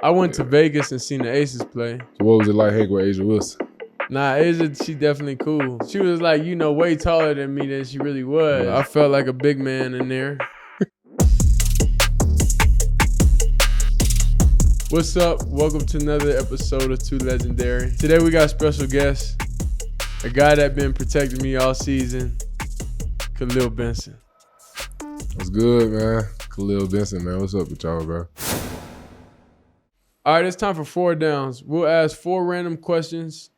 I went to Vegas and seen the Aces play. So what was it like hanging with Asia Wilson? Nah, Asia, she definitely cool. She was like, way taller than me than she really was. I felt like a big man in there. What's up? Welcome to another episode of 2Legendary. Today we got a special guest, a guy that been protecting me all season, Kahlil Benson. What's good, man? Kahlil Benson, man. What's up with y'all, bro? All right, it's time for 4 downs. We'll ask 4 random questions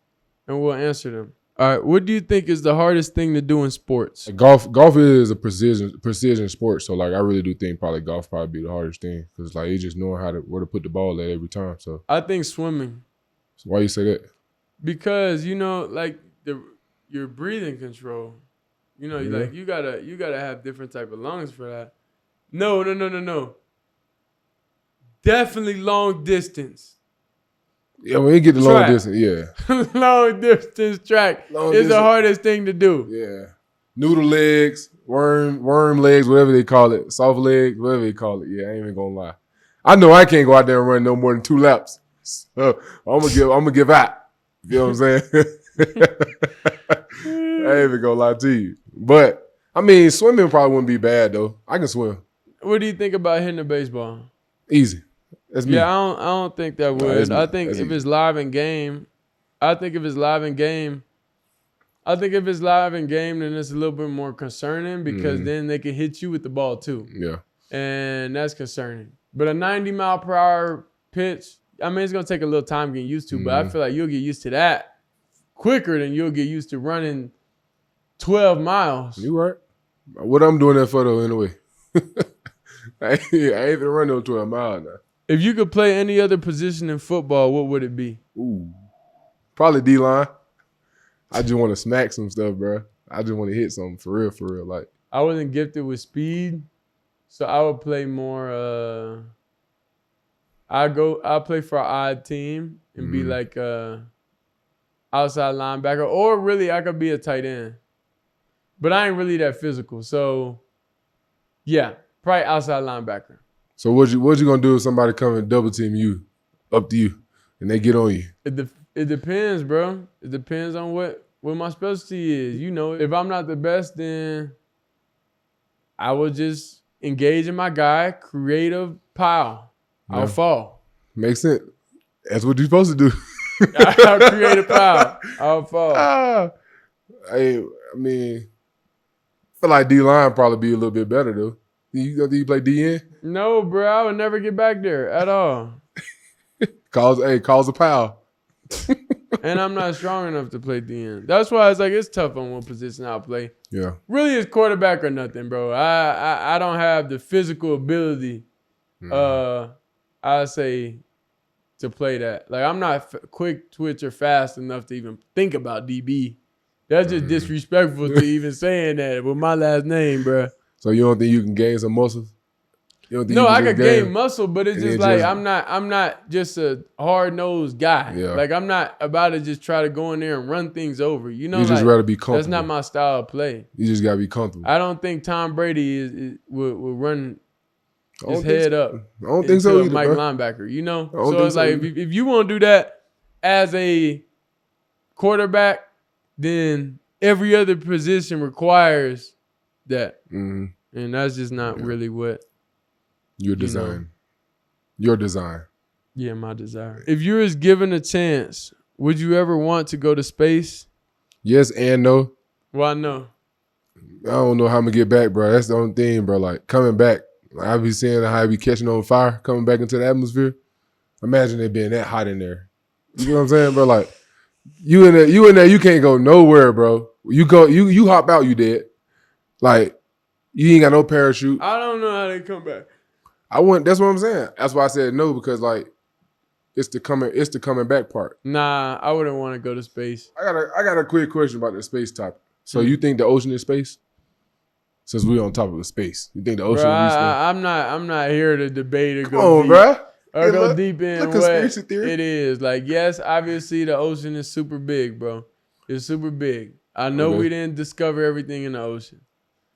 and we'll answer them. All right, what do you think is the hardest thing to do in sports? Golf is a precision sport, so like I really do think probably golf probably be the hardest thing because like you just knowing where to put the ball at every time. So I think swimming. So why you say that? Because your breathing control. Like you gotta have different type of lungs for that. No. Definitely long distance. Yeah, when you get the long distance, yeah. Long distance track is the hardest thing to do. Yeah. Noodle legs, worm legs, whatever they call it, soft legs, whatever they call it. Yeah, I ain't even gonna lie. I know I can't go out there and run no more than 2 laps. So I'm gonna give out. You know what I'm saying? I ain't even gonna lie to you. But I mean, swimming probably wouldn't be bad though. I can swim. What do you think about hitting a baseball? Easy. That's me. Yeah, I don't think that would. I think if it's live in game, then it's a little bit more concerning because then they can hit you with the ball too. Yeah. And that's concerning. But a 90-mile-per-hour pitch, I mean, it's going to take a little time getting used to, but I feel like you'll get used to that quicker than you'll get used to running 12 miles. You right. What I'm doing that for though anyway. I ain't even run no 12 miles now. If you could play any other position in football, what would it be? Ooh, probably D-line. I just want to smack some stuff, bro. I just want to hit something for real. Like I wasn't gifted with speed, so I would play more. I'll play for an odd team and be like outside linebacker, or really I could be a tight end. But I ain't really that physical, so yeah, probably outside linebacker. So what you gonna do if somebody come and double team you, up to you, and they get on you? It depends, bro. It depends on what my specialty is. If I'm not the best, then I will just engage in my guy, create a pile. Yeah. I'll fall. Makes sense. That's what you're supposed to do. I'll create a pile. I'll fall. I mean, I feel like D-line probably be a little bit better though. Do you play DN? No, bro. I would never get back there at all. Calls a pal. And I'm not strong enough to play DN. That's why it's tough on what position I'll play. Yeah. Really, it's quarterback or nothing, bro. I don't have the physical ability, I say, to play that. Like, I'm not quick twitch or fast enough to even think about DB. That's just disrespectful to even saying that with my last name, bro. So you don't think you can gain some muscles? No, I could gain muscle, but it's just like I'm not just a hard-nosed guy. Yeah. Like I'm not about to just try to go in there and run things over. You just rather be comfortable. That's not my style of play. You just gotta be comfortable. I don't think Tom Brady will run his head up. I don't think so either, Mike bro. Linebacker, So it's like if you want to do that as a quarterback, then every other position requires that. And that's just not really what your design. Your design. Yeah, my desire. If you was given a chance, would you ever want to go to space? Yes and no. Why no? I don't know how I'm gonna get back, bro. That's the only thing, bro. Like coming back, I be seeing how I be catching on fire, coming back into the atmosphere. Imagine it being that hot in there. You know what I'm saying, bro? Like you in there, you can't go nowhere, bro. You hop out, you dead. Like you ain't got no parachute. I don't know how they come back. That's what I'm saying. That's why I said no, because like it's the coming back part. Nah, I wouldn't want to go to space. I got a quick question about the space topic. So you think the ocean is space? Since we're on top of space, you think the ocean is space? I'm not here to debate or go Come on, deep. Bro. Or go deep in what theory. It is. Like, yes, obviously the ocean is super big, bro. It's super big. I know we didn't discover everything in the ocean.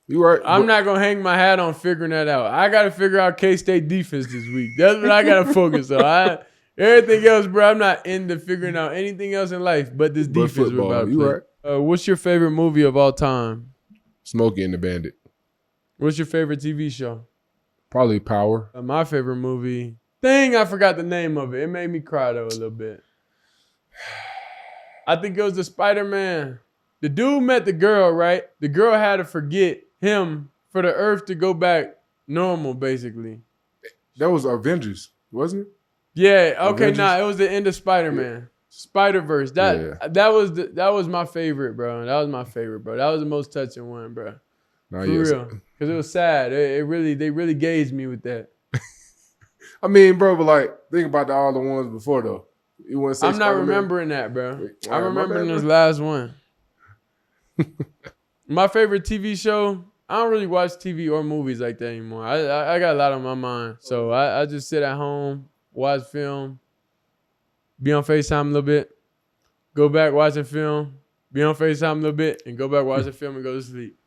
You right. I'm not going to hang my hat on figuring that out. I got to figure out K-State defense this week. That's what I got to focus on. Everything else, bro, I'm not into figuring out anything else in life but this But defense we're football, about to you play. right. What's your favorite movie of all time? Smokey and the Bandit. What's your favorite TV show? Probably Power. My favorite movie. Dang, I forgot the name of it. It made me cry, though, a little bit. I think it was the Spider-Man. The dude met the girl, right? The girl had to forget him for the Earth to go back normal, basically. That was Avengers, wasn't it? Yeah, okay, Avengers? it was the end of Spider-Man. Yeah. Spider-Verse. That was my favorite, bro. That was my favorite, bro. That was the most touching one, bro. For real. Because it was sad. They really gauged me with that. I mean, bro, but like, think about all the ones before, though. You want to say I'm not Spider-Man? remembering that, bro. Wait, I'm remembering this last one. My favorite TV show, I don't really watch TV or movies like that anymore. I got a lot on my mind. So I just sit at home, watch film, be on FaceTime a little bit, go back watching film, be on FaceTime a little bit, and go back watching film and go to sleep.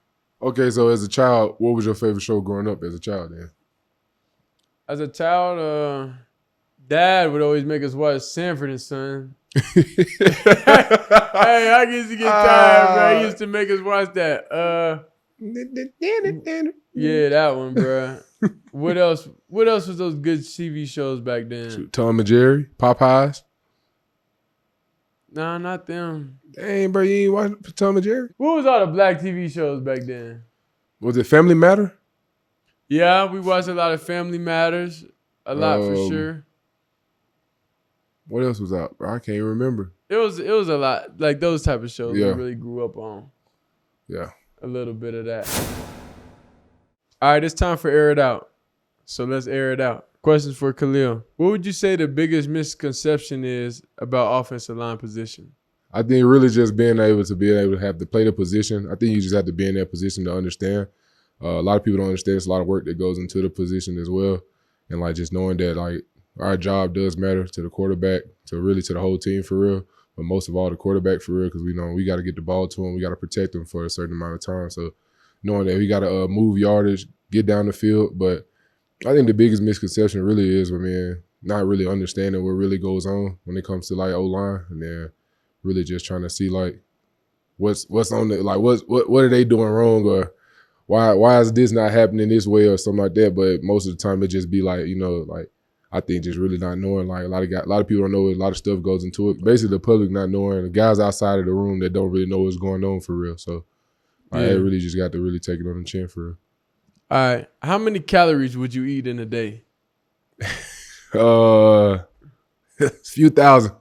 Okay, so as a child, what was your favorite show growing up as a child then? As a child, Dad would always make us watch Sanford and Son. Hey, I used to get tired, bro. He used to make us watch that. Yeah, that one, bro. What else? What else was those good TV shows back then? Tom and Jerry, Popeyes. Nah, not them. Dang, bro, you ain't watching Tom and Jerry? What was all the black TV shows back then? Was it Family Matter? Yeah, we watched a lot of Family Matters. A lot for sure. What else was out, bro? I can't even remember. It was a lot. Like those type of shows we Yeah. really grew up on. Yeah. A little bit of that. All right, it's time for Air It Out. So let's air it out. Questions for Kahlil. What would you say the biggest misconception is about offensive line position? I think really just being able to have to play the position. I think you just have to be in that position to understand. A lot of people don't understand. There's a lot of work that goes into the position as well. And like just knowing that like our job does matter to the quarterback, to the whole team for real. But most of all the quarterback for real, because we know we got to get the ball to him. We got to protect him for a certain amount of time. So knowing that we got to move yardage, get down the field. But I think the biggest misconception really is, not really understanding what really goes on when it comes to like O-line, and then really just trying to see like what's on the like what are they doing wrong, or why is this not happening this way or something like that. But most of the time it just be like, like I think just really not knowing. Like a lot of people don't know a lot of stuff goes into it. Basically the public not knowing, the guys outside of the room that don't really know what's going on for real. So I really just got to really take it on the chin for real. All right. How many calories would you eat in a day? A few thousand.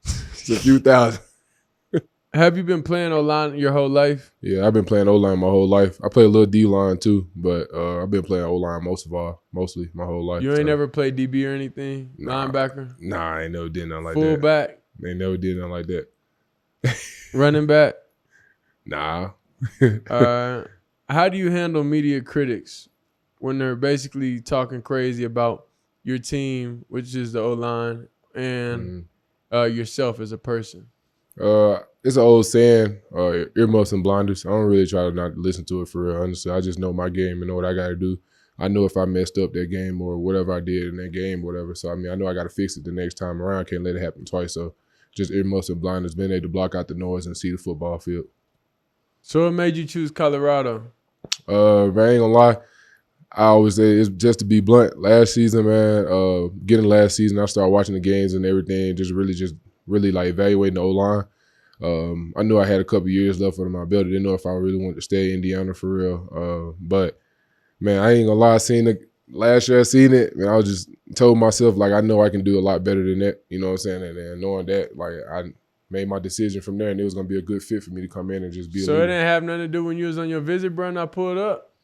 It's a few thousand. Have you been playing O-line your whole life? Yeah, I've been playing O-line my whole life. I play a little D-line too, but I've been playing O-line mostly my whole life. You ain't never played DB or anything? Linebacker? Nah, I ain't never did nothing like that. Fullback? They never did nothing like that. Running back? Nah. How do you handle media critics when they're basically talking crazy about your team, which is the O-line, and yourself as a person? It's an old saying, earmuffs and blinders. I don't really try to not listen to it for real, honestly. I just know my game and know what I got to do. I know if I messed up that game or whatever I did in that game, whatever. So, I know I got to fix it the next time around. Can't let it happen twice. So, just earmuffs and blinders, being able to block out the noise and see the football field. So, what made you choose Colorado? But I ain't gonna lie. I always say it's just to be blunt. Last season, man, getting last season, I started watching the games and everything, just really like evaluating the O-line. I knew I had a couple years left under my belt. I didn't know if I really wanted to stay in Indiana for real. But man, I ain't gonna lie. Last year I seen it, man, I was just told myself like I know I can do a lot better than that. You know what I'm saying? And knowing that, like I made my decision from there, and it was gonna be a good fit for me to come in and just be. So it didn't have nothing to do when you was on your visit, bro, and I pulled up?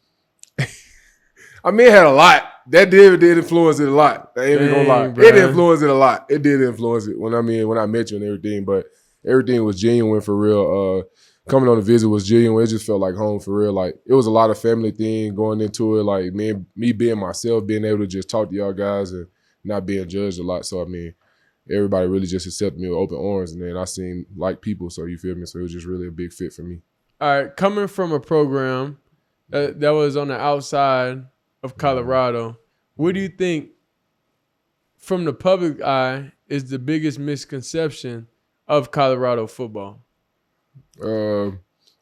It had a lot. That did influence it a lot. I ain't even gonna lie. Bro. It influenced it a lot. It did influence it when I met you and everything, but everything was genuine for real. Coming on the visit was genuine. It just felt like home for real. Like it was a lot of family thing going into it. Like me being myself, being able to just talk to y'all guys and not being judged a lot. So everybody really just accepted me with open arms, and then I seen like people. So you feel me? So it was just really a big fit for me. All right, coming from a program that was on the outside of Colorado, what do you think from the public eye is the biggest misconception of Colorado football?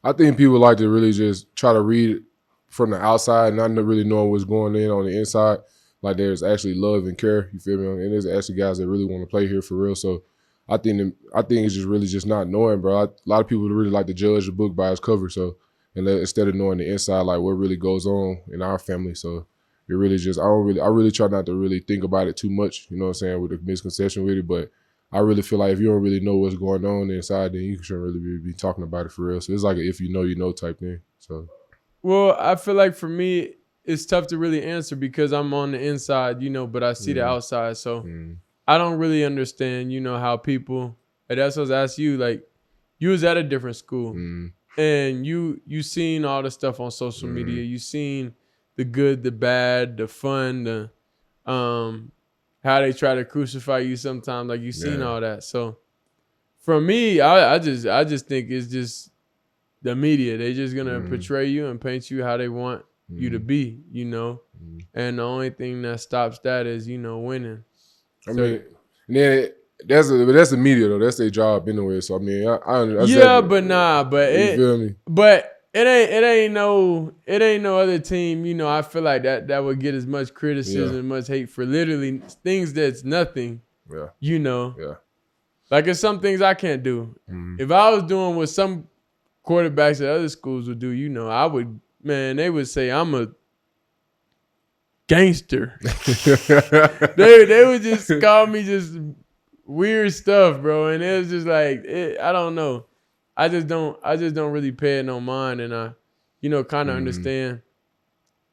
I think people like to really just try to read it from the outside, not really knowing what's going on the inside. Like there's actually love and care, you feel me? And there's actually guys that really want to play here for real. So I think it's just really just not knowing, bro. A lot of people really like to judge the book by its cover. So instead of knowing the inside, like what really goes on in our family. So it really just I really try not to really think about it too much. You know what I'm saying, with the misconception with it, but. I really feel like if you don't really know what's going on inside, then you shouldn't really be talking about it for real. So it's like a if you know type thing. So, well, I feel like for me, it's tough to really answer because I'm on the inside, but I see the outside. So I don't really understand, how people. And that's what I was asking you. Like, you was at a different school, and you seen all the stuff on social media. You seen the good, the bad, the fun, the how they try to crucify you sometimes, like you've seen all that. So for me, I just think it's just the media. They just gonna portray you and paint you how they want you to be, And the only thing that stops that is, winning. I mean, and then that's the media though. That's their job anyway. So I mean, I yeah, but you feel me? But it ain't no other team, I feel like that would get as much criticism, much hate for literally things that's nothing. Yeah. Yeah. Like it's some things I can't do. If I was doing what some quarterbacks at other schools would do, I would, man, they would say I'm a gangster. they would just call me just weird stuff, bro. And it was just like I don't know. I just don't really pay it no mind, and I, kind of understand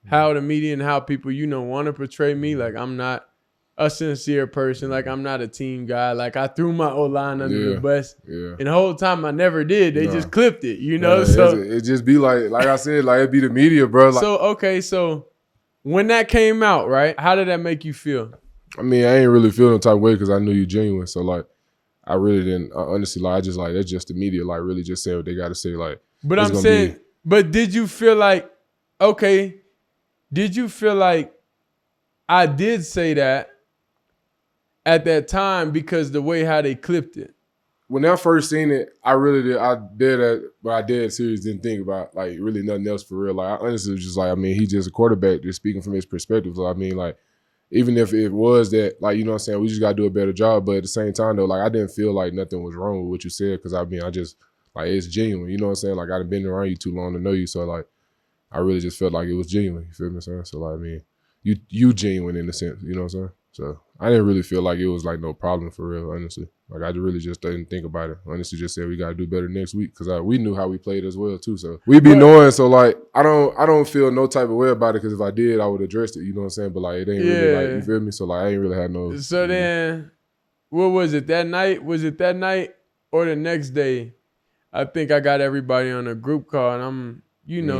how the media and how people, want to portray me. Like I'm not a sincere person. Like I'm not a team guy. Like I threw my O-line under the bus, and the whole time I never did. They just clipped it, So it just be like I said, like it be the media, bro. Like, so when that came out, right? How did that make you feel? I mean, I ain't really feeling the type of way because I knew you genuine. So like. I really didn't honestly I just like that's just the media like really just say what they got to say like. But I'm saying, but did you feel like I did say that at that time because the way how they clipped it? When I first seen it, I really did. I did that, but I did seriously didn't think about like really nothing else for real. Like I honestly was just like, I mean, he's just a quarterback, just speaking from his perspective. So I mean, like. Even if it was that, like, you know what I'm saying, we just got to do a better job. But at the same time, though, like, I didn't feel like nothing was wrong with what you said because, I mean, I just, like, it's genuine. You know what I'm saying? Like, I've been around you too long to know you. So, like, I really just felt like it was genuine. You feel me, sir? So, like, I mean, you genuine in a sense. You know what I'm saying? So, I didn't really feel like it was, like, no problem for real, honestly. Like, I really just didn't think about it. Honestly, just said we got to do better next week because we knew how we played as well, too. So, we be knowing. So, like, I don't feel no type of way about it because if I did, I would address it. You know what I'm saying? But, like, it ain't really, like, you feel me? So, like, I ain't really had no. So, then, what was it, that night? Was it that night or the next day? I think I got everybody on a group call, and I'm,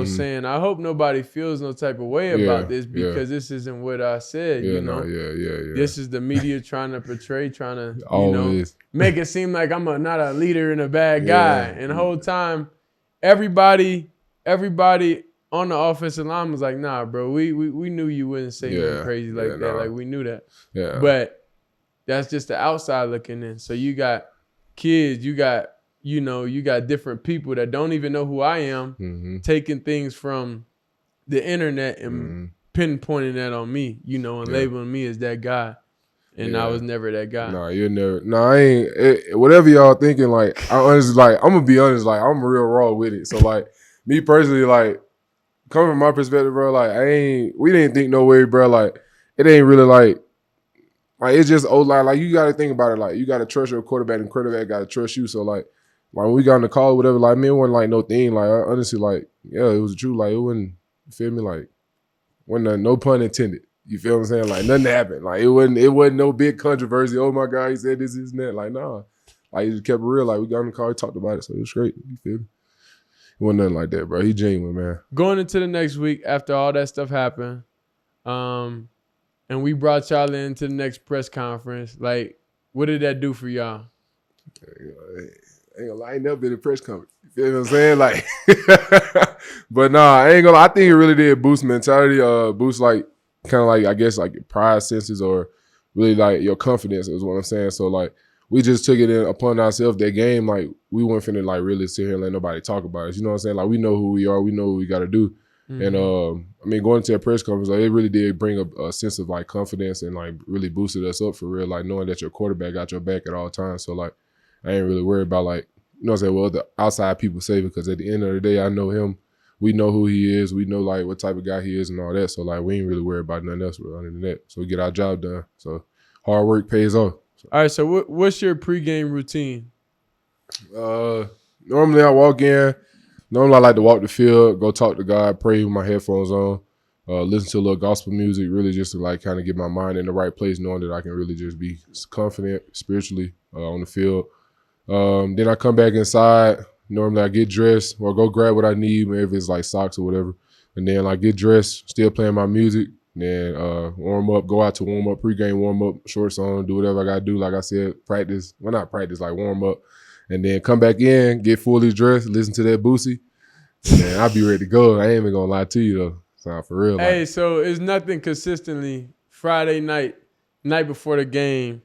saying, I hope nobody feels no type of way about this because this isn't what I said, This is the media trying to portray, trying to, make it seem like I'm not a leader and a bad guy. And the whole time, everybody on the offensive line was like, nah, bro, we knew you wouldn't say nothing crazy like that. Like, we knew that. Yeah. But that's just the outside looking in. So you got kids, you got different people that don't even know who I am, taking things from the internet and pinpointing that on me, and labeling me as that guy. And I was never that guy. No, you're never. No, I ain't. Whatever y'all thinking, like, I honestly, like, I'm going to be honest, like, I'm real raw with it. So, like, me personally, like, coming from my perspective, bro, like, we didn't think no way, bro. Like, it ain't really, like, it's just O-line. Like, you got to think about it. Like, you got to trust your quarterback, and quarterback got to trust you. So, like when we got on the call, whatever, like, man, it wasn't like no thing. Like, honestly, like, yeah, it was true. Like, it wasn't, you feel me? Like, wasn't no pun intended. You feel what I'm saying? Like, nothing happened. Like, it wasn't no big controversy. Oh my God, he said this, and that. Like, nah. Like, he just kept it real. Like, we got on the call, we talked about it, so it was great. You feel me? It wasn't nothing like that, bro. He genuine, man. Going into the next week after all that stuff happened, and we brought y'all into the next press conference, like, what did that do for y'all? I ain't gonna lie, I ain't never been in a press conference. You feel what I'm saying? Like, but nah, I ain't gonna lie. I think it really did boost mentality, boost, like, kind of like, I guess, like pride senses or really like your confidence is what I'm saying. So like we just took it in upon ourselves that game. Like we weren't finna like really sit here and let nobody talk about us. You know what I'm saying? Like we know who we are. We know what we got to do. And I mean, going to a press conference, like it really did bring a sense of like confidence and like really boosted us up for real. Like knowing that your quarterback got your back at all times. So like I ain't really worried about like, you know what I'm saying, well, the outside people say, because at the end of the day, I know him. We know who he is. We know like what type of guy he is and all that. So like we ain't really worried about nothing else other than that. So we get our job done. So hard work pays off. So. All right. So what's your pregame routine? Normally I walk in. Normally I like to walk the field, go talk to God, pray with my headphones on, listen to a little gospel music, really just to like kind of get my mind in the right place, knowing that I can really just be confident spiritually on the field. Then I come back inside. Normally I get dressed or go grab what I need, maybe if it's like socks or whatever. And then I get dressed, still playing my music. Then warm up, go out to warm up, pregame warm up, shorts on, do whatever I got to do. Like I said, practice. Well, not practice, like warm up. And then come back in, get fully dressed, listen to that Boosie. And then I'll be ready to go. I ain't even going to lie to you, though. So for real. Hey, so it's nothing consistently Friday night before the game,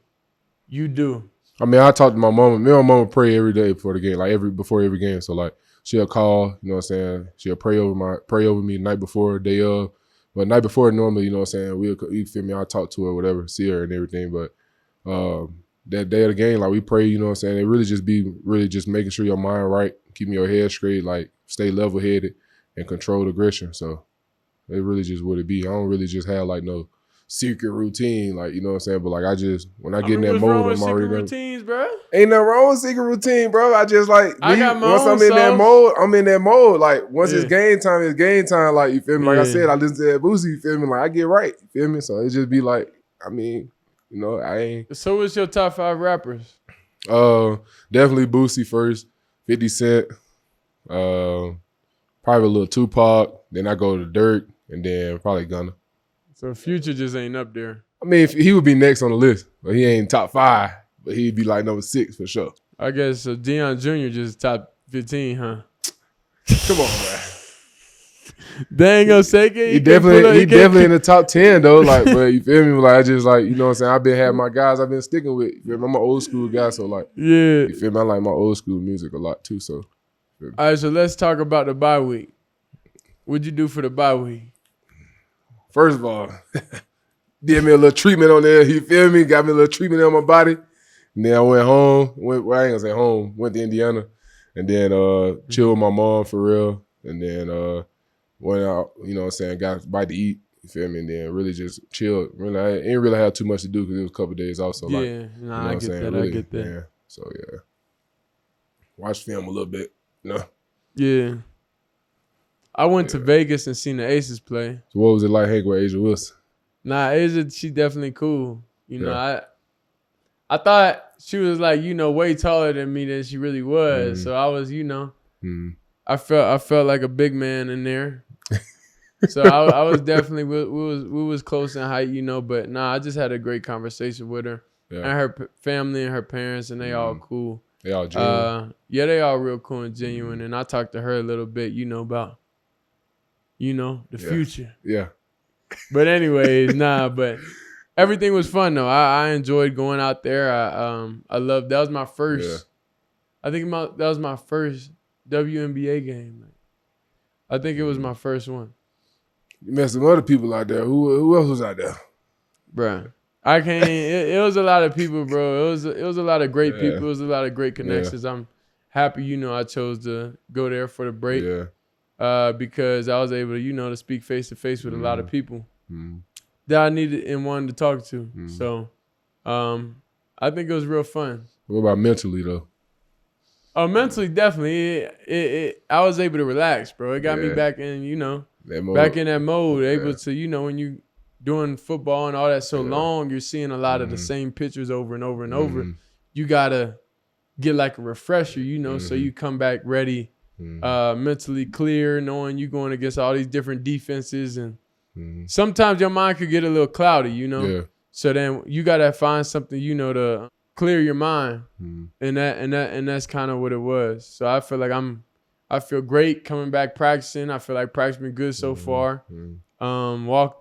you do. I mean, I talk to my mama. Me and my mama pray every day before the game, like before every game. So like she'll call, you know what I'm saying? She'll pray over me the night before, day of. But night before normally, you know what I'm saying, you feel me, I'll talk to her, whatever, see her and everything. But that day of the game, like we pray, you know what I'm saying? It really just making sure your mind right, keeping your head straight, like stay level headed and control aggression. So it really just what it be. I don't really just have like no secret routine, like, you know what I'm saying? But like when I get in that mode, I'm already secret routines, bro? Ain't nothing wrong with secret routine, bro. I just like I got my once own I'm in that sauce. mode, I'm in that mode. Like once it's game time, it's game time. Like you feel me? Like I said, I listen to that Boosie, you feel me? Like I get right, you feel me? So it just be like, I mean, you know, I ain't. So what's your top 5 rappers? Definitely Boosie first, 50 Cent, probably a little Tupac. Then I go to Dirk, and then probably Gunna. So Future just ain't up there. I mean, he would be next on the list, but he ain't top 5. But he'd be like number 6 for sure. I guess Deion Jr. just top 15, huh? Come on, man. They ain't gonna say it. He definitely in the top 10 though. Like, but you feel me? Like I just like, you know what I'm saying? I've been having my guys I've been sticking with. I'm an old school guy, so like, yeah. You feel me? I like my old school music a lot too. So, all right. So let's talk about the bye week. What'd you do for the bye week? First of all, did me a little treatment on there. You feel me? Got me a little treatment on my body. And then I went home. I ain't gonna say home. Went to Indiana, and then chilled with my mom for real. And then went out. You know what I'm saying? Got a bite to eat. You feel me? And then really just chilled. Really, I ain't really had too much to do because it was a couple of days off. So yeah, like, nah, I get that. Really, I get that. Yeah. So yeah, watch film a little bit. You know. Yeah. I went to Vegas and seen the Aces play. So what was it like hanging with Asia Wilson? Nah, Asia, she definitely cool. You know, I thought she was like, you know, way taller than me than she really was. So I was, you know, I felt like a big man in there. So I was definitely we was close in height, you know. But nah, I just had a great conversation with her and her family and her parents, and they all cool. They all genuine. Yeah, they all real cool and genuine. And I talked to her a little bit, you know, about, you know, the future. Yeah. But anyways, but everything was fun though. I enjoyed going out there. I loved, that was my first, I think that was my first WNBA game. I think it was my first one. You met some other people out there. Who else was out there? Bruh. I can't, it was a lot of people, bro. It was a lot of great people. It was a lot of great connections. I'm happy, you know, I chose to go there for the break. Because I was able to, you know, to speak face to face with a lot of people that I needed and wanted to talk to. So I think it was real fun. What about mentally though? Mentally, definitely. I was able to relax, bro. It got me back in, you know, back in that mode, able to, you know, when you doing football and all that so long, you're seeing a lot of the same pictures over and over and over. You got to get like a refresher, you know, so you come back ready. Mentally clear, knowing you going against all these different defenses, and sometimes your mind could get a little cloudy, you know. So then you gotta find something, you know, to clear your mind, and that's kind of what it was. So I feel like I feel great coming back practicing. I feel like practice been good so far. But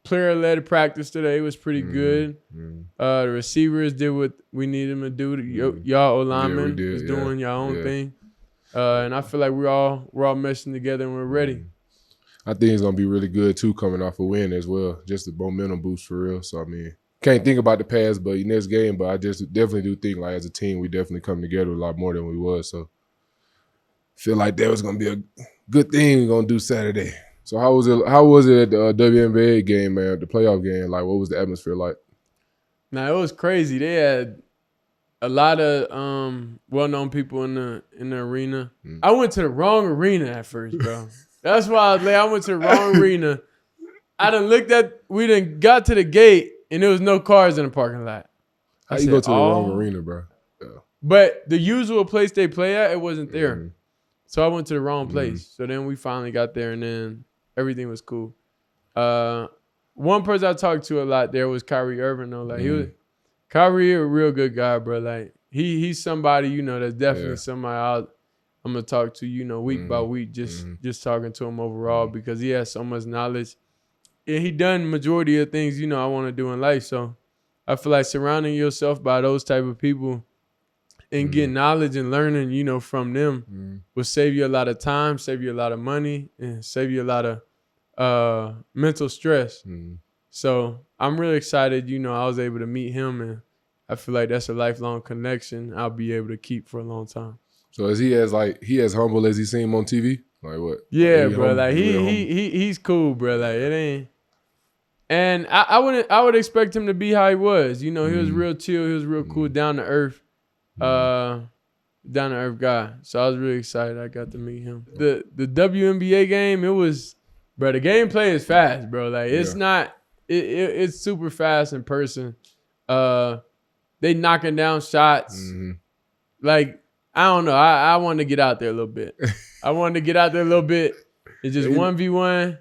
Player-led practice today was pretty good. The receivers did what we needed them to do. Y'all O-lineman is doing your own thing. And I feel like we're all meshing together and we're ready. I think it's gonna be really good too, coming off a win as well. Just a momentum boost for real. So I mean, can't think about the past, but next game. But I just definitely do think like as a team, we definitely come together a lot more than we was. So feel like that was gonna be a good thing we're gonna do Saturday. So how was it? How was it at the WNBA game, man? The playoff game, like what was the atmosphere like? Now it was crazy. They had a lot of well-known people in the arena. I went to the wrong arena at first, bro. That's why I was late. I went to the wrong arena. We done got to the gate, and there was no cars in the parking lot. How you go to the wrong arena, bro? Yeah. But the usual place they play at, it wasn't there. So I went to the wrong place. So then we finally got there, and then everything was cool. One person I talked to a lot there was Kyrie Irving, though. Like Kyrie, a real good guy, bro. Like he's somebody, that's definitely somebody I'm gonna talk to, week by week, just talking to him overall because he has so much knowledge. And he done majority of things, I want to do in life. So I feel like surrounding yourself by those type of people and getting knowledge and learning, from them will save you a lot of time, save you a lot of money, and save you a lot of mental stress. So I'm really excited, I was able to meet him, and I feel like that's a lifelong connection I'll be able to keep for a long time. So is he as humble as he seemed on TV? Like what? Yeah, bro. Like he's cool, bro. Like it ain't. And I would expect him to be how he was. He was real chill. He was real cool, down to earth, guy. So I was really excited I got to meet him. The WNBA game, it was, bro. The gameplay is fast, bro. Like it's not. It's super fast in person. They knocking down shots. Like. I don't know. I wanted to get out there a little bit. It's just 1v1.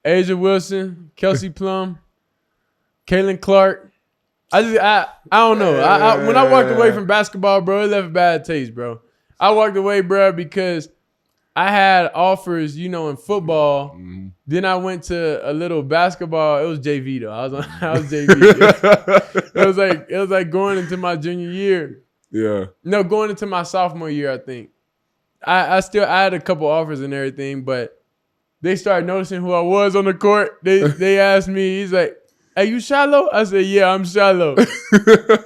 Asia Wilson, Kelsey Plum, Kaylin Clark. I don't know. When I walked away from basketball, bro, it left a bad taste, bro. I walked away, bro, because I had offers, in football. Then I went to a little basketball. It was JV though. I was JV. It was like going into my junior year. Yeah. No, going into my sophomore year, I think. I had a couple offers and everything, but they started noticing who I was on the court. They asked me, he's like, "Hey, you shallow?" I said, "Yeah, I'm shallow."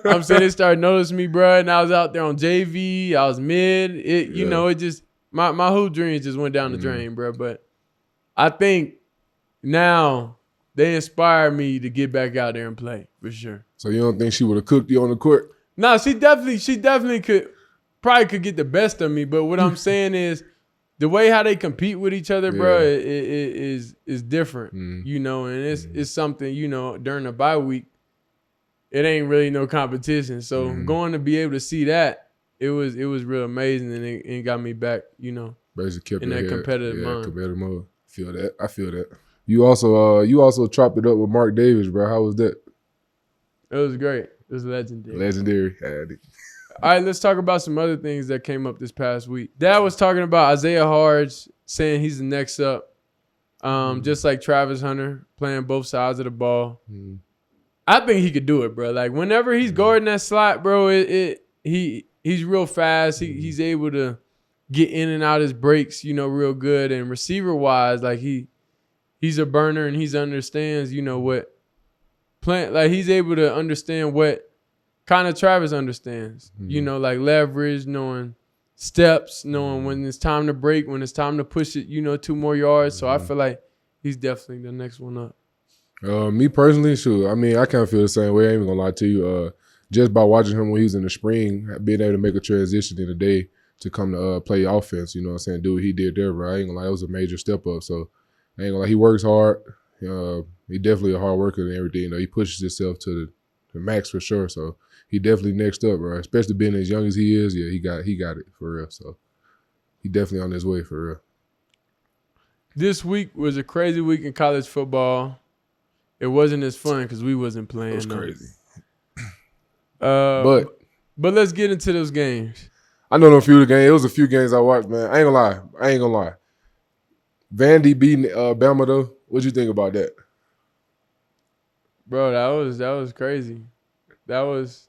I'm saying they started noticing me, bro, and I was out there on JV. I was mid. It just my hoop dreams just went down the drain, bro. But I think now they inspired me to get back out there and play for sure. So you don't think she would have cooked you on the court? No, she definitely could get the best of me. But what I'm saying is the way how they compete with each other, bro, is different, and it's something, during the bye week, it ain't really no competition. So going to be able to see that, it was real amazing, and it got me back, Basically kept in that competitive mind. Competitive mode. I feel that. You also chopped it up with Mark Davis, bro. How was that? It was great. It was legendary. Legendary. All right, let's talk about some other things that came up this past week. Dad was talking about Isaiah Hardge, saying he's the next up. Just like Travis Hunter, playing both sides of the ball. I think he could do it, bro. Like, whenever he's guarding that slot, bro, he's real fast. He's able to get in and out his breaks, real good. And receiver-wise, like, he's a burner, and he understands, what playing. Like, he's able to understand what kind of Travis understands, like leverage, knowing steps, knowing when it's time to break, when it's time to push it, 2 more yards. So I feel like he's definitely the next one up. Me personally, sure. I mean, I kind of feel the same way. I ain't even gonna lie to you. Just by watching him when he was in the spring, being able to make a transition in the day to come to play offense, you know what I'm saying? Do what he did there, bro. I ain't gonna lie, it was a major step up. So I ain't gonna lie, he works hard. He definitely a hard worker and everything. He pushes himself to the max for sure. So he definitely next up, bro. Especially being as young as he is. Yeah, he got it for real. So he definitely on his way for real. This week was a crazy week in college football. It wasn't as fun because we wasn't playing. It was crazy. But let's get into those games. I know a few of the games. It was a few games I watched, man. I ain't gonna lie. Vandy beating Bama though. What'd you think about that? Bro, that was crazy. That was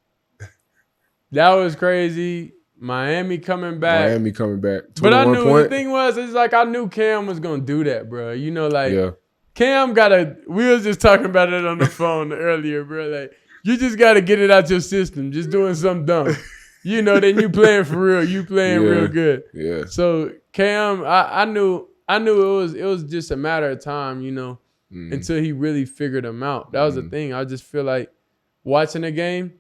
crazy. Miami coming back. But I knew the thing was, it's like I knew Cam was gonna do that, bro. You know, like Cam we was just talking about it on the phone earlier, bro. Like, you just gotta get it out your system. Just doing something dumb. You know, then you playing for real. You playing real good. Yeah. So Cam, I knew it was just a matter of time, you know, until he really figured them out. That was the thing. I just feel like watching the game,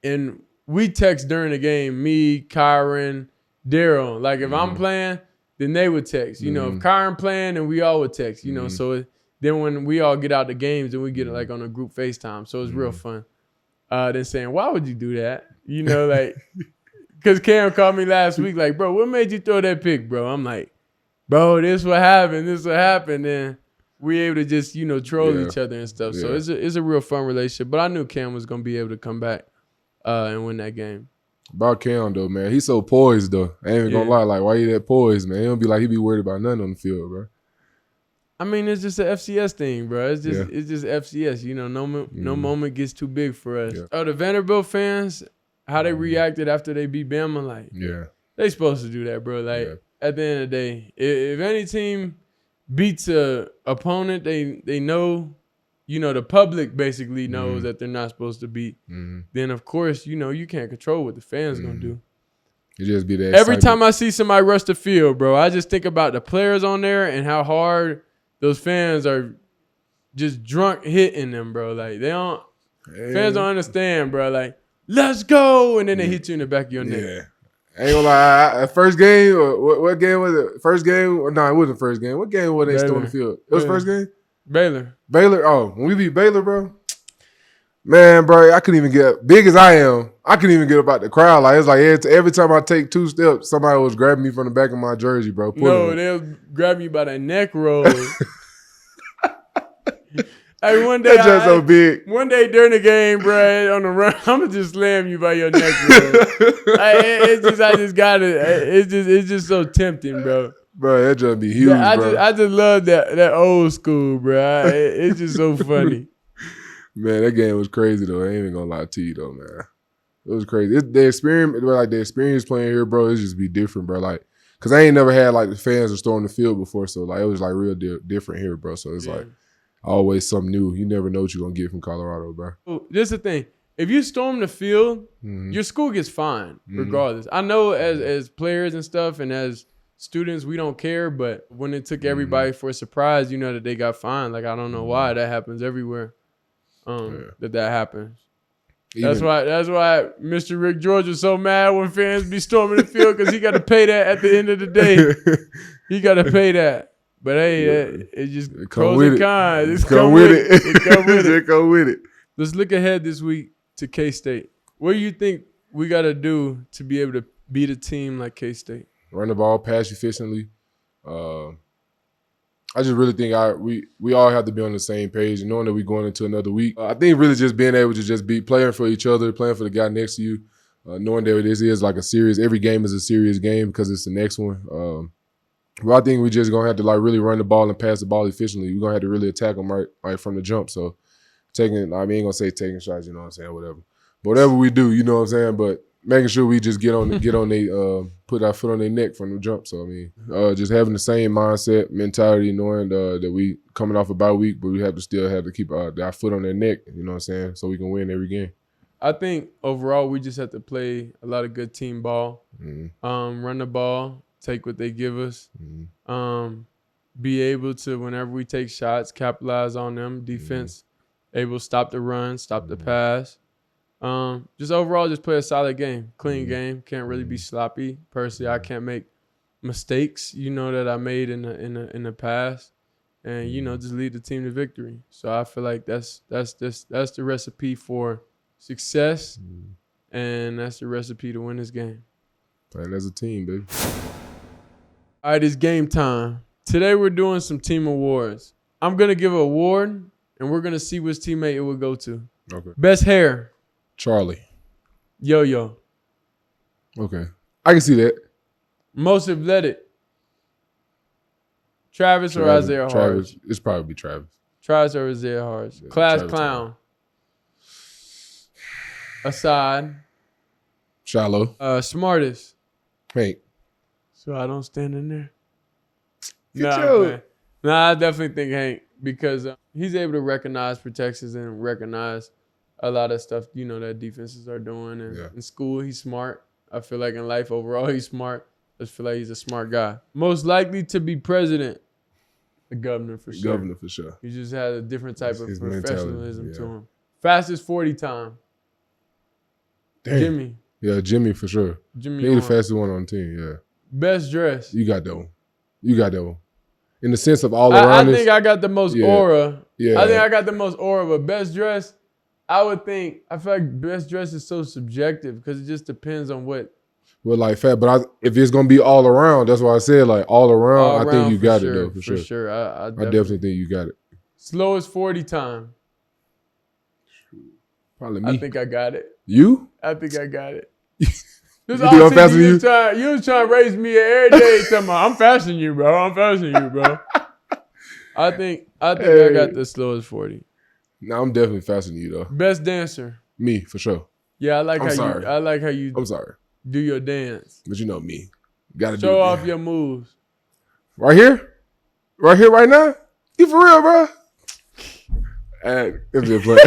and we text during the game, me, Kyron, Daryl. Like, if I'm playing, then they would text. You know, if Kyron playing, then we all would text, you know. So then when we all get out the games, then we get like on a group FaceTime. So it's real fun. Then saying, why would you do that? You know, like, because Cam called me last week, like, bro, what made you throw that pick, bro? I'm like, bro, this what happened. And we able to just, you know, troll each other and stuff. So it's a real fun relationship. But I knew Cam was going to be able to come back and win that game. About Cam, though, man. He's so poised, though. I ain't even going to lie. Like, why you that poised, man? He don't be like he be worried about nothing on the field, bro. I mean, it's just an FCS thing, bro. It's just FCS. You know, no moment gets too big for us. Yeah. Oh, the Vanderbilt fans, how they reacted after they beat Bama, like, they supposed to do that, bro. Like, at the end of the day, if any team beats a opponent they know, you know, the public basically knows that they're not supposed to beat, then, of course, you know, you can't control what the fans going to do. It just be that Every time I see somebody rush the field, bro, I just think about the players on there and how hard those fans are just drunk hitting them, bro. Like, fans don't understand, bro. Like, let's go, and then they hit you in the back of your neck. Yeah. I ain't gonna lie. First game, what game was it? First game? No, it wasn't first game. What game was they still on the field? It was first game? Baylor. Oh, when we beat Baylor, bro. Man, bro, I couldn't even get, big as I am, I couldn't even get up out the crowd. Like, it's like every time I take 2 steps, somebody was grabbing me from the back of my jersey, bro. They'll grab you by the neck roll. Hey, one day, that's just so big. One day during the game, bro, on the run, I'm gonna just slam you by your neck, bro. It's just so tempting, bro. Bro, that just be huge, bro. I just love that old school, bro. It's just so funny. Man, that game was crazy though. I ain't even gonna lie to you though, man. It was crazy. The experience playing here, bro, it just be different, bro. Like, cause I ain't never had like the fans are storming the field before, so like it was like real different here, bro. So it's like always something new. You never know what you're gonna get from Colorado, bro. This is the thing. If you storm the field, your school gets fined regardless. I know as players and stuff and as students, we don't care, but when it took everybody for a surprise, you know that they got fined. Like, I don't know why that happens everywhere. That happens. That's why Mr. Rick George was so mad when fans be storming the field, because he got to pay that at the end of the day. He got to pay that. But hey, it just pros and cons. It come with it. It come with it. Let's look ahead this week to K-State. What do you think we got to do to be able to beat a team like K-State? Run the ball, pass efficiently. I just really think we all have to be on the same page, and knowing that we're going into another week. I think really just being able to just be playing for each other, playing for the guy next to you, knowing that this is like a series. Every game is a serious game because it's the next one. But I think we just gonna have to like really run the ball and pass the ball efficiently. We're gonna have to really attack them right from the jump. So I ain't gonna say taking shots, you know what I'm saying, whatever. But whatever we do, you know what I'm saying. But making sure we just get on they put our foot on their neck from the jump. So I mean, just having the same mindset, mentality, knowing that we coming off a bye week, but we have to keep our foot on their neck. You know what I'm saying, so we can win every game. I think overall we just have to play a lot of good team ball, run the ball, take what they give us, be able to, whenever we take shots, capitalize on them. Defense able to stop the run, stop the pass. Just overall, just play a solid game, clean game. Can't really be sloppy. Personally, I can't make mistakes, you know, that I made in the past, and you know, just lead the team to victory. So I feel like that's the recipe for success, and that's the recipe to win this game. Playing as a team, baby. All right, it's game time. Today we're doing some team awards. I'm gonna give an award, and we're gonna see which teammate it will go to. Okay. Best hair. Charlie. Yo-yo. Okay. I can see that. Most athletic. Travis or Isaiah Travis. Hardge? It's probably Travis. Travis or Isaiah Hardge? Yeah, Class Travis clown. Assad. Shallow. Smartest. Hank. So I don't stand in there. Get your- Man. Nah, I definitely think Hank, because he's able to recognize protections and recognize a lot of stuff, you know, that defenses are doing. And in school, he's smart. I feel like in life overall, he's smart. I just feel like he's a smart guy. Most likely to be president. The governor for sure. Governor for sure. He just has a different type of His professionalism mentality, to him. Fastest 40 time. Damn. Jimmy. Yeah, Jimmy for sure. Jimmy. He's the fastest one on the team, yeah. Best dress. You got that one. You got that one. In the sense of all around I think I got the most aura. Yeah. I think I got the most aura, but best dress, I feel like best dress is so subjective because it just depends on what. Well, like fat, but if it's gonna be all around, that's why I said like all around. I think you got it though, for sure. For sure, I definitely think you got it. Slowest 40 time. Probably me. I think I got it. You? I think I got it. You think I'm faster than you? You was trying to raise me every day. I'm faster than you, bro. I'm faster than you, bro. I think I got the slowest 40. No, I'm definitely faster than you though. Best dancer. Me for sure. Yeah, I like I'm sorry. how you I'm sorry. do your dance. But you know me. Gotta show off your moves. Right here? Right here, right now? You for real, bro? It's just play.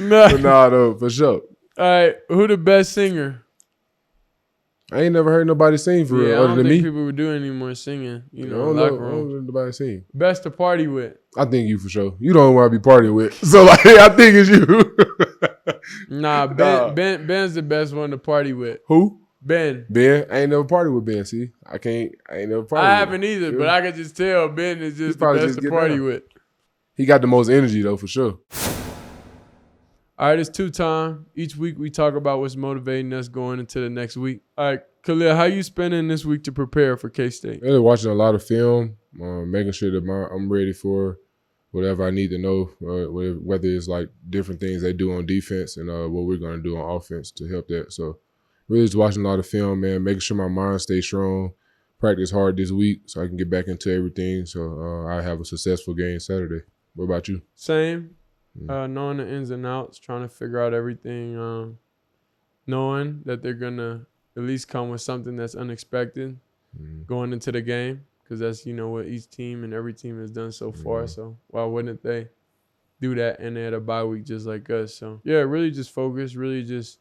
But nah, though, for sure. All right, who the best singer? I ain't never heard nobody sing for real I other don't than think me. people would do any more singing. You know, I don't locker know room. nobody sing. Best to party with. I think you for sure. You don't want to be partying with. So like, I think it's you. Nah, Ben's the best one to party with. Who? Ben. Ben? I ain't never partied with Ben, see? I ain't never partied with I haven't either, but I can just tell Ben is just the best to party with. He got the most energy though, for sure. All right, it's 2 time. Each week we talk about what's motivating us going into the next week. All right, Kahlil, how you spending this week to prepare for K-State? Really watching a lot of film, making sure that I'm ready for whatever I need to know, whether it's like different things they do on defense and what we're going to do on offense to help that. So really just watching a lot of film, man, making sure my mind stays strong, practice hard this week so I can get back into everything so I have a successful game Saturday. What about you? Same. Knowing the ins and outs, trying to figure out everything, knowing that they're going to at least come with something that's unexpected going into the game, because that's, you know, what each team and every team has done so far. So why wouldn't they do that? And they had a bye week just like us. So, yeah, really just focus, really just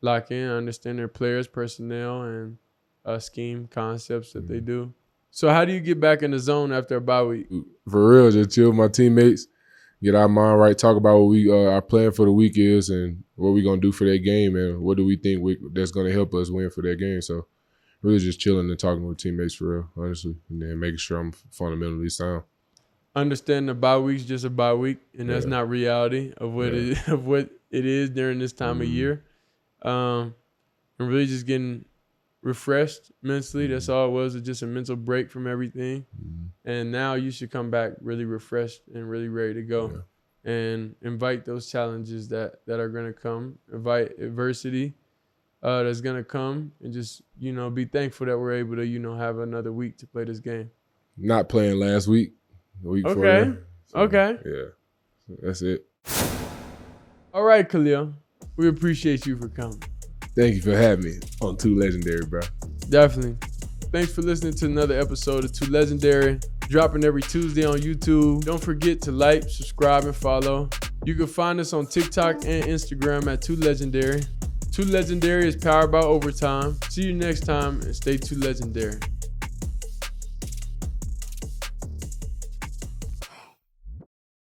lock in, understand their players, personnel, and scheme concepts that they do. So how do you get back in the zone after a bye week? For real, just chill with my teammates. Get our mind right, talk about what our plan for the week is and what we're going to do for that game and what do we think that's going to help us win for that game. So really just chilling and talking with teammates for real, honestly, and then making sure I'm fundamentally sound. Understand the bye week's just a bye week, and that's not reality of what it is during this time of year. And really just getting refreshed mentally. That's all it was just a mental break from everything. And now you should come back really refreshed and really ready to go and invite those challenges that are going to come, invite adversity that's going to come, and just, you know, be thankful that we're able to, you know, have another week to play this game. Not playing last week, the week before. Okay. So, okay. Yeah, that's it. All right, Kahlil. We appreciate you for coming. Thank you for having me on 2Legendary, bro. Definitely. Thanks for listening to another episode of 2Legendary, dropping every Tuesday on YouTube. Don't forget to like, subscribe, and follow. You can find us on TikTok and Instagram at 2Legendary. 2Legendary is powered by Overtime. See you next time, and stay 2Legendary.